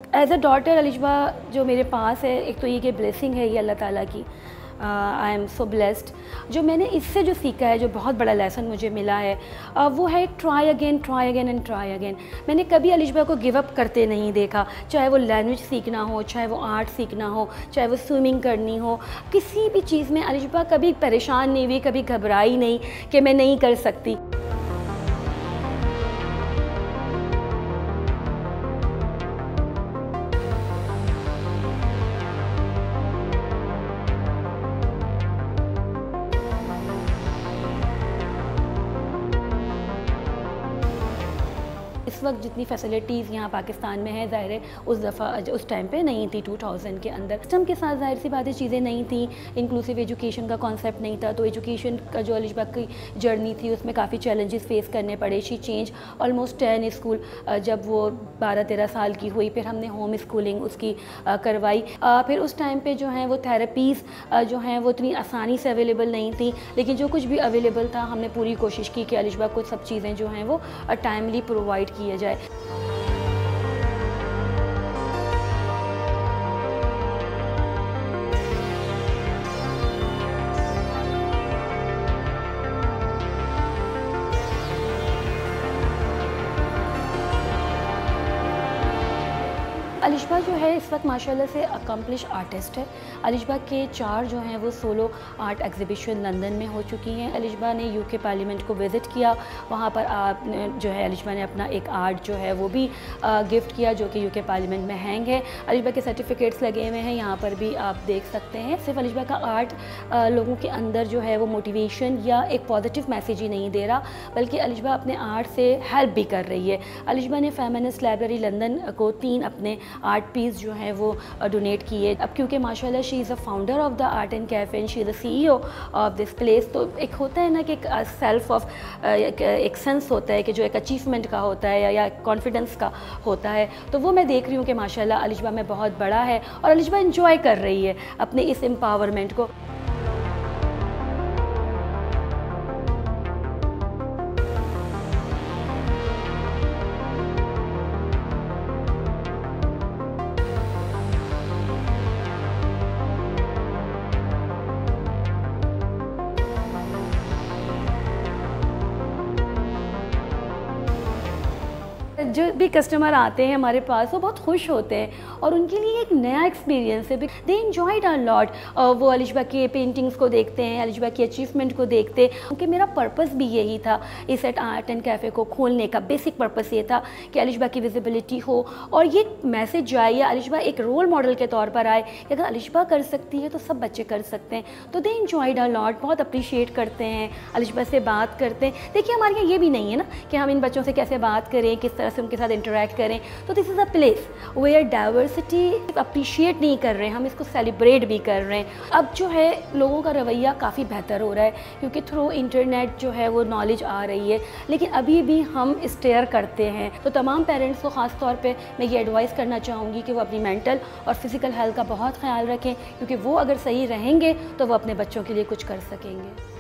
As a daughter Alishba जो मेरे पास है, एक तो ये कि ब्लेसिंग है ये अल्लाह ताला की। I am so blessed. जो मैंने इससे जो सीखा है, जो बहुत बड़ा लेसन मुझे मिला है, वो है try again and try again. मैंने कभी अलिशबा को गिव अप करते नहीं देखा, चाहे वो लैंग्वेज सीखना हो, चाहे वो आर्ट सीखना हो, चाहे वो स्विमिंग करनी हो, किसी भी चीज़ में अलिशबा कभी परेशान नहीं हुई, कभी घबराई नहीं कि मैं नहीं कर सकती। इस वक्त जितनी फैसिलिटीज़ यहाँ पाकिस्तान में है, ज़ाहिर है उस दफ़ा उस टाइम पे नहीं थी, 2000 के अंदर सिस्टम के साथ ज़ाहिर सी बातें चीज़ें नहीं थी, इंक्लूसिव एजुकेशन का कॉन्सेप्ट नहीं था। तो एजुकेशन का जो अलिशबा की जर्नी थी उसमें काफ़ी चैलेंजेस फेस करने पड़े। She change almost 10 school. जब वो 12-13 साल की हुई, फिर हमने होम स्कूलिंग उसकी करवाई। फिर उस टाइम पर जो हैं वो थेरेपीज़ जो हैं वो इतनी आसानी से अवेलेबल नहीं थी, लेकिन जो कुछ भी अवेलेबल था हमने पूरी कोशिश की कि अलिशबा को सब चीज़ें जो हैं वो टाइमली प्रोवाइड किया जाए। अलिशबा जो है इस वक्त माशाल्लाह से अकम्पलिश आर्टिस्ट है। अलिशबा के 4 जो हैं वो सोलो आर्ट एग्जीबिशन लंदन में हो चुकी हैं। अलिशबा ने यूके पार्लियामेंट को विज़िट किया, वहाँ पर जो है अलिशबा ने अपना एक आर्ट जो है वो भी गिफ्ट किया, जो कि यूके पार्लियामेंट में हैंग है। अलिशबा के सर्टिफिकेट्स लगे हुए हैं, यहाँ पर भी आप देख सकते हैं। सिर्फ अलिशबा का आर्ट लोगों के अंदर जो है वो मोटिवेशन या एक पॉजिटिव मैसेज ही नहीं दे रहा, बल्कि अलिशबा अपने आर्ट से हेल्प भी कर रही है। अलिशबा ने फेमिनिस्ट लाइब्रेरी लंदन को 3 अपने आर्ट पीस जो हैं वो डोनेट किए। अब क्योंकि माशाल्लाह she is a founder of the art and cafe and she is the CEO of this place, तो एक होता है ना कि एक सेल्फ ऑफ एक सेंस होता है कि जो एक अचीवमेंट का होता है या कॉन्फिडेंस का होता है। तो वो मैं देख रही हूँ कि माशाल्लाह अलिशबा में बहुत बड़ा है और अलिशबा इंजॉय कर रही है अपने इस एम्पावरमेंट को। जो भी कस्टमर आते हैं हमारे पास वो बहुत खुश होते हैं और उनके लिए एक नया एक्सपीरियंस है। दे एंजॉयड अ लॉट। वो अलिशबा के पेंटिंग्स को देखते हैं, अलिशबा की अचीवमेंट को देखते हैं, क्योंकि मेरा पर्पस भी यही था इस आर्ट एंड कैफ़े को खोलने का। बेसिक पर्पस ये था कि अलिशबा की विजिबिलिटी हो और ये मैसेज जाए या अलिशबा एक रोल मॉडल के तौर पर आए कि अगर अलिशबा कर सकती है तो सब बच्चे कर सकते हैं। तो दे एंजॉयड अ लॉट, बहुत अप्रिशिएट करते हैं, अलिशबा से बात करते हैं। देखिए हमारे यहाँ ये भी नहीं है ना कि हम इन बच्चों से कैसे बात करें, किस तरह से उनके साथ इंटरेक्ट करें। तो this is a place where diversity appreciate नहीं कर रहे हैं, हम इसको सेलिब्रेट भी कर रहे हैं। अब जो है लोगों का रवैया काफ़ी बेहतर हो रहा है, क्योंकि थ्रू इंटरनेट जो है वो नॉलेज आ रही है, लेकिन अभी भी हम स्टेयर करते हैं। तो तमाम पेरेंट्स को ख़ास तौर पे मैं ये एडवाइस करना चाहूँगी कि वो अपनी मेंटल और फिज़िकल हेल्थ का बहुत ख्याल रखें, क्योंकि वो अगर सही रहेंगे तो वो अपने बच्चों के लिए कुछ कर सकेंगे।